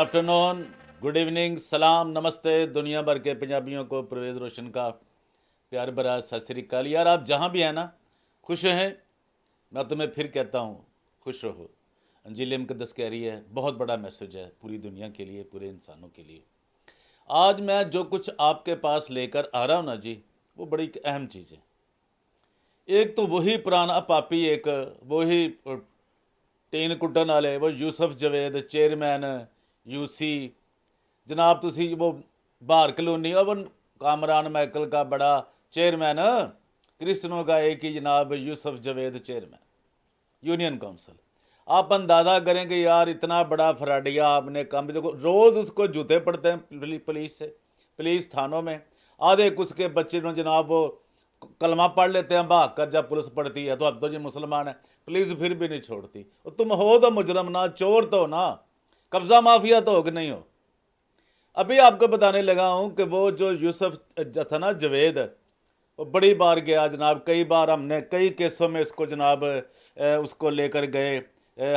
Afternoon, good evening, सलाम, नमस्ते। दुनिया भर के पंजाबियों को परवेज़ रोशन का प्यार भरा सत श्री अकाल। यार आप जहाँ भी हैं ना, खुश हैं। मैं तुम्हें फिर कहता हूँ, खुश रहो। अंजील मुक़द्दस कह रही है, बहुत बड़ा मैसेज है पूरी दुनिया के लिए, पूरे इंसानों के लिए। आज मैं जो कुछ आपके पास लेकर आ रहा हूँ ना जी, वो बड़ी एक अहम चीज़ है। एक तो वही पुराना पापी, एक वही टीन कुट्टन वाले, वो यूसुफ जवेद चेयरमैन यूसी, जनाब तुसी वो बाहर कलोनी और वो कामरान माइकल का बड़ा चेयरमैन, क्रिश्चनों का एक ही जनाब Yusuf Javed chairman union council. आप अंदाज़ा करेंगे यार, इतना बड़ा फ्राडिया आपने काम, देखो रोज़ उसको जूते पड़ते हैं पुलिस से, पुलिस थानों में। आधे उसके बच्चे ने जनाब वो कलमा पढ़ लेते हैं भाग कर, जब पुलिस पढ़ती है तो अब तो जी मुसलमान है, पुलिस फिर भी नहीं छोड़ती। और तुम हो तो मुजरम ना, चोर तो ना, कब्ज़ा माफिया तो हो कि नहीं हो। अभी आपको बताने लगा हूँ कि वो जो यूसुफ था ना जवेद, वो बड़ी बार गया जनाब, कई बार हमने कई केसों में इसको जनाब उसको लेकर गए,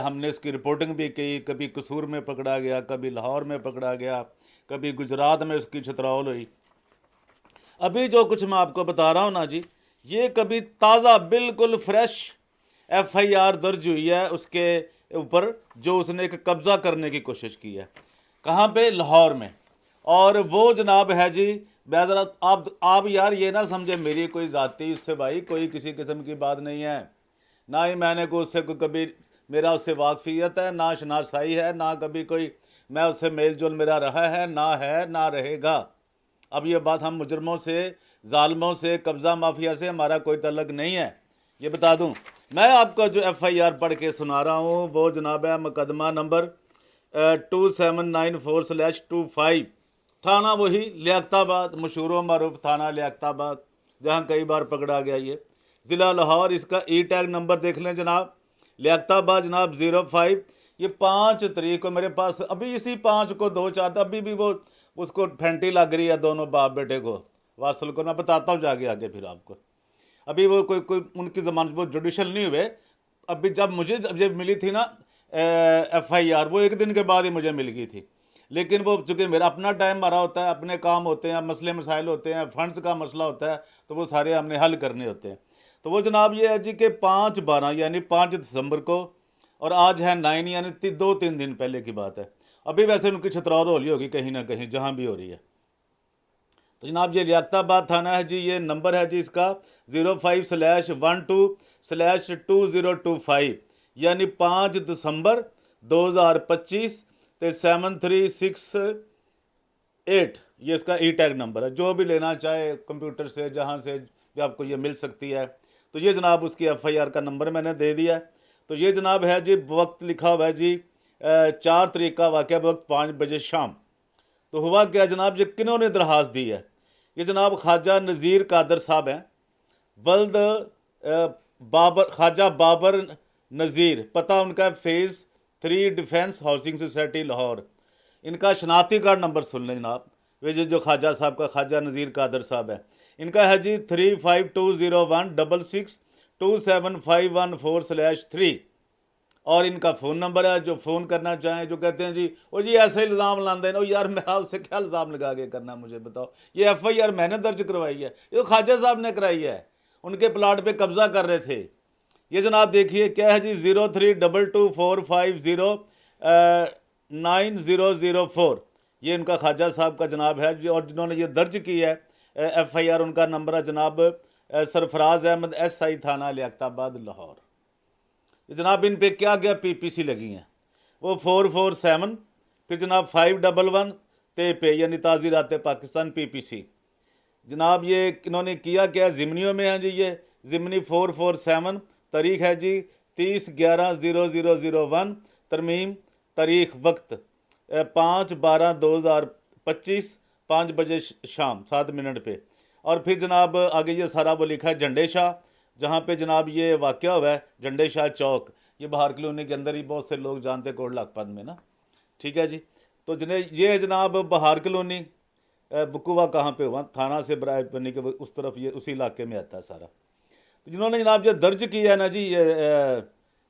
हमने इसकी रिपोर्टिंग भी की। कभी कसूर में पकड़ा गया, कभी लाहौर में पकड़ा गया, कभी गुजरात में उसकी छतरौल हुई। अभी जो कुछ मैं आपको बता रहा हूँ ना जी, ये कभी ताज़ा बिल्कुल फ्रेश FIR दर्ज हुई है उसके ऊपर, जो उसने एक कब्ज़ा करने की कोशिश की है। कहाँ पे? लाहौर में। और वो जनाब है जी, बेहतर आप यार ये ना समझे मेरी कोई ज़ाती उससे भाई कोई किसी किस्म की बात नहीं है, ना ही मैंने को उससे कोई कभी मेरा उससे वाकफियत है, ना शनासाई है, ना कभी कोई मैं उससे मेल जोल मेरा रहा है ना रहेगा। अब ये बात हम मुजरमों से, जालमों से, कब्ज़ा माफिया से हमारा कोई तल्लक नहीं है, ये बता दूं। मैं आपको जो FIR पढ़ के सुना रहा हूँ वो जनाब है मुकदमा नंबर 2794/25, थाना वही लियाकताबाद, मशहूर मरूफ थाना लियाकताबाद, जहाँ कई बार पकड़ा गया ये, ज़िला लाहौर। इसका टैग नंबर देख लें जनाब, लियाकताबाद जनाब 05। ये 5 तारीख को मेरे पास, अभी इसी 5 को 2-4, अभी भी वो उसको फेंटी लग रही है दोनों बाप बेटे को, वासल को। मैं बताता हूँ जाके आगे फिर आपको। अभी वो कोई उनकी जमानत वो जुडिशल नहीं हुए। अभी जब मुझे जब मिली थी ना FIR, वो एक दिन के बाद ही मुझे मिल गई थी। लेकिन वो चूँकि मेरा अपना टाइम मारा होता है, अपने काम होते हैं, मसले मसाइल होते हैं, फंड्स का मसला होता है, तो वो सारे हमने हल करने होते हैं। तो वो जनाब ये है जी कि 5/12 यानी 5 दिसंबर को, और आज है 9 यानी 2-3 दिन पहले की बात है। अभी वैसे उनकी छतरौल हो रही होगी कहीं ना कहीं, जहाँ भी हो रही है। तो जनाब ये लियाकताबाद थाना है जी, ये नंबर है जी इसका 05/12/2025, यानी 5 दिसंबर 2025 ते 7368, ये इसका टैग नंबर है। जो भी लेना चाहे कंप्यूटर से, जहाँ से भी आपको ये मिल सकती है। तो ये जनाब उसकी FIR का नंबर मैंने दे दिया है। तो ये जनाब है जी, वक्त लिखा हुआ है जी 4 तारीख का वाक़या, वक्त 5 बजे शाम। तो हुआ क्या जनाब, ये किन्हों ने दरख्वास्त दी है? ये जनाब ख्वाजा नज़ीर कादर साहब हैं, वल्द बाबर, ख्वाजा बाबर नज़ीर, पता उनका phase 3 defence housing society Lahore. इनका शनाख्ती कार्ड नंबर सुन लें जनाब, वे जो ख्वाजा साहब का, ख्वाजा नज़ीर कादर साहब है, इनका है जी 352016275114/3। और इनका फ़ोन नंबर है, जो फ़ोन करना चाहें, जो कहते हैं जी वो जी ऐसे इल्ज़ाम लाते हैं, यार मेरा उससे क्या इल्ज़ाम लगा के करना, मुझे बताओ। ये FIR मैंने दर्ज करवाई है, ये ख्वाजा साहब ने कराई है, उनके प्लाट पे कब्ज़ा कर रहे थे। ये जनाब देखिए क्या है जी, 032245090004, ये इनका ख्वाजा साहब का जनाब है जी। और जिन्होंने ये दर्ज की है FIR, उनका नंबर है जनाब सरफराज अहमद SI, थाना लियाकताबाद लाहौर। जनाब इन पे क्या क्या PPC लगी हैं, वो 447, फिर जनाब 511 ते पे, यानी ताज़ीरात पाकिस्तान PPC। जनाब ये इन्होंने किया क्या, ज़िमनियों में है जी, ये ज़िमनी 447, तारीख़ है जी 30/11/0001, तरमीम तारीख़ वक्त 5/12/2025, 5 बजे शाम 7 मिनट पे। और फिर जनाब आगे ये सारा वो लिखा है झंडे शाह, जहाँ पे जनाब ये वाक़या हुआ है, झंडे शाह चौक, ये बाहर कॉलोनी के अंदर ही, बहुत से लोग जानते कोट लाखपत में ना, ठीक है जी। तो ये है जनाब बाहर कॉलोनी, बकुआ कहाँ पे हुआ, थाना से बराए बनी के उस तरफ, ये उसी इलाके में आता है सारा। तो जिन्होंने जनाब जो दर्ज किया है ना जी, ये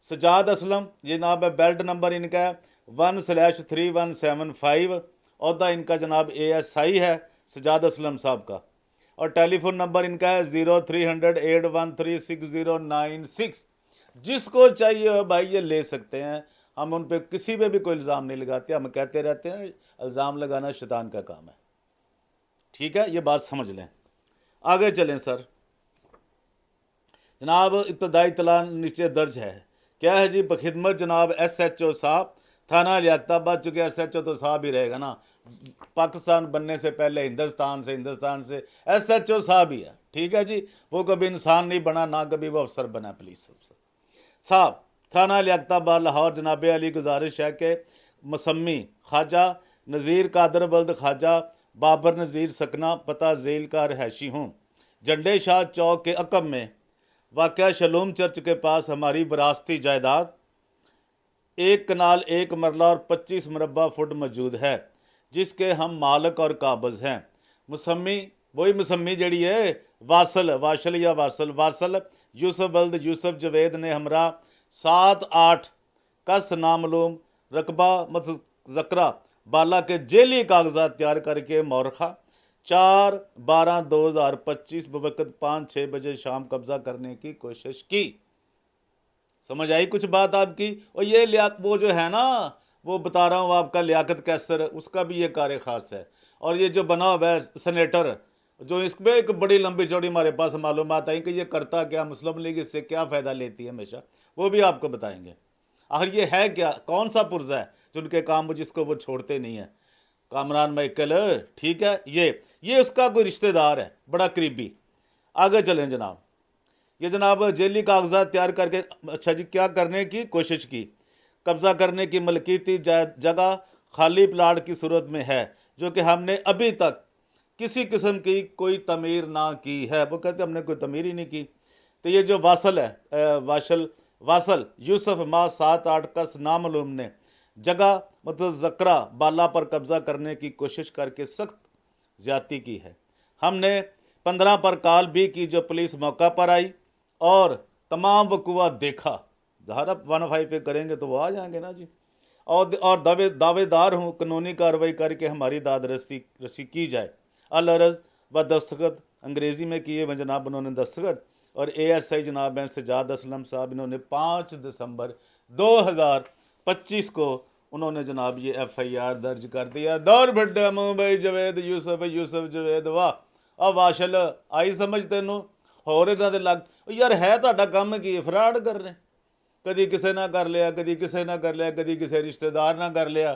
सजाद असलम, ये जनाब है, बेल्ट नंबर इनका है 1/3175। अहदा इनका जनाब ASI है सजाद असलम साहब का। और टेलीफोन नंबर इनका है 030081360996। जिसको चाहिए हो भाई ये ले सकते हैं। हम उन पे किसी पे भी कोई इल्ज़ाम नहीं लगाते, हम कहते रहते हैं इल्ज़ाम लगाना शैतान का काम है। ठीक है, ये बात समझ लें। आगे चलें सर। जनाब इब्तदाई इत्तला नीचे दर्ज है। क्या है जी? बखिदमत जनाब SHO साहब थाना लियाकताबाद, चूँकि SHO तो साहब ही रहेगा ना, पाकिस्तान बनने से पहले हिंदुस्तान से SHO साहब ही है। ठीक है जी, वो कभी इंसान नहीं बना, ना कभी वो अफसर बना, पुलिस अफसर साहब। थाना लियाकताबाद लाहौर। जनाब अली गुजारिश है कि मसम्मी ख्वाजा नज़ीर कादर बल्द ख्वाजा बाबर नज़ीर सकना पता झील का रहायशी हूँ। झंडे शाह चौक के अकब में वाक़या शलूम चर्च के पास हमारी विरासती जायदाद 1 कनाल 1 मरला और 25 मुरबा फुट मौजूद है, जिसके हम मालक और काबज़ हैं। मुसम्मी वही मुसम्मी जड़ी है वासल यूसुफ बल्द यूसुफ जवेद ने हमरा 7-8 कस नामलूम रकबा मतज़क्रा बाला के जेली कागजात तैयार करके मौरखा 4/12/2025 बवक़्त 5-6 बजे शाम कब्जा करने की कोशिश की। समझ आई कुछ बात आपकी? और ये वो जो है ना, वो बता रहा हूँ आपका लियाकत कैसर, उसका भी ये कार्य ख़ास है। और ये जो बना हुआ है सेनेटर, जो इसमें एक बड़ी लंबी चौड़ी हमारे पास मालूमात आई कि ये करता क्या, मुस्लिम लीग इससे क्या फ़ायदा लेती है हमेशा, वो भी आपको बताएंगे। आखिर ये है क्या, कौन सा पुर्जा है जिनके काम वो जिसको वो छोड़ते नहीं है? कामरान माइकल, ठीक है, ये उसका कोई रिश्तेदार है बड़ा करीबी। आगे चलें जनाब। ये जनाब जेली कागजात तैयार करके, अच्छा जी, क्या करने की कोशिश की? कब्ज़ा करने की मलकीती जगह खाली प्लाट की सूरत में है, जो कि हमने अभी तक किसी किस्म की कोई तमीर ना की है। वो कहते हमने कोई तमीर ही नहीं की। तो ये जो वासल है, वासल यूसुफ माँ 7-8 कस नामलूम ने जगह मतलब ज़क्रा बाला पर कब्ज़ा करने की कोशिश करके सख्त ज़्यादती की है। हमने 15 पर कॉल भी की, जो पुलिस मौका पर आई और तमाम वकूआ देखा। ज़ाहिर 15 पे करेंगे तो वो आ जाएंगे ना जी। और दावेदार हूँ कानूनी कार्रवाई करके हमारी दाद रसी की जाए। अल-अर्ज़ व दस्तखत अंग्रेज़ी में किए हुए जनाब उन्होंने दस्तखत। और ASI जनाब हैं सजाद असलम साहब, इन्होंने 5 दिसंबर 2025 को उन्होंने जनाब ये FIR दर्ज कर दिया। दौर भड्डा मुंबई जवेद यूसुफ जवेद, वाह आ वाशल आई समझ तेनों होर इन्हां दे लग यार है तुहाडा काम की फ्रॉड कर रहे, कदी किसी ना कर लिया, कदी किसी ना कर लिया, कदी किसी रिश्तेदार ना कर लिया,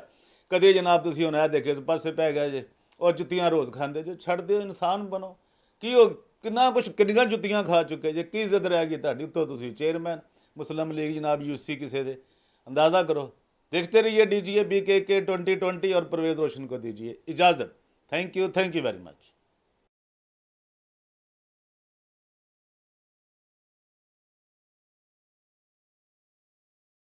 कदी जनाब तुसीं हुण देखे इस पासे पै गए जे और जुत्तियां रोज़ खांदे जो। छड़ दिओ, इंसान बनो। की हो किन्ना कुछ किन्नियां जुत्तियां खा चुके जे, की इज्जत रह गई तुहाडी? उत्तों तुसीं चेयरमैन मुस्लिम लीग जनाब UC किसी दे, अंदाज़ा करो। देखते रहिए DGA BKK 2020 और परवेज़ रोशन को दीजिए इजाज़त। Thank you very much.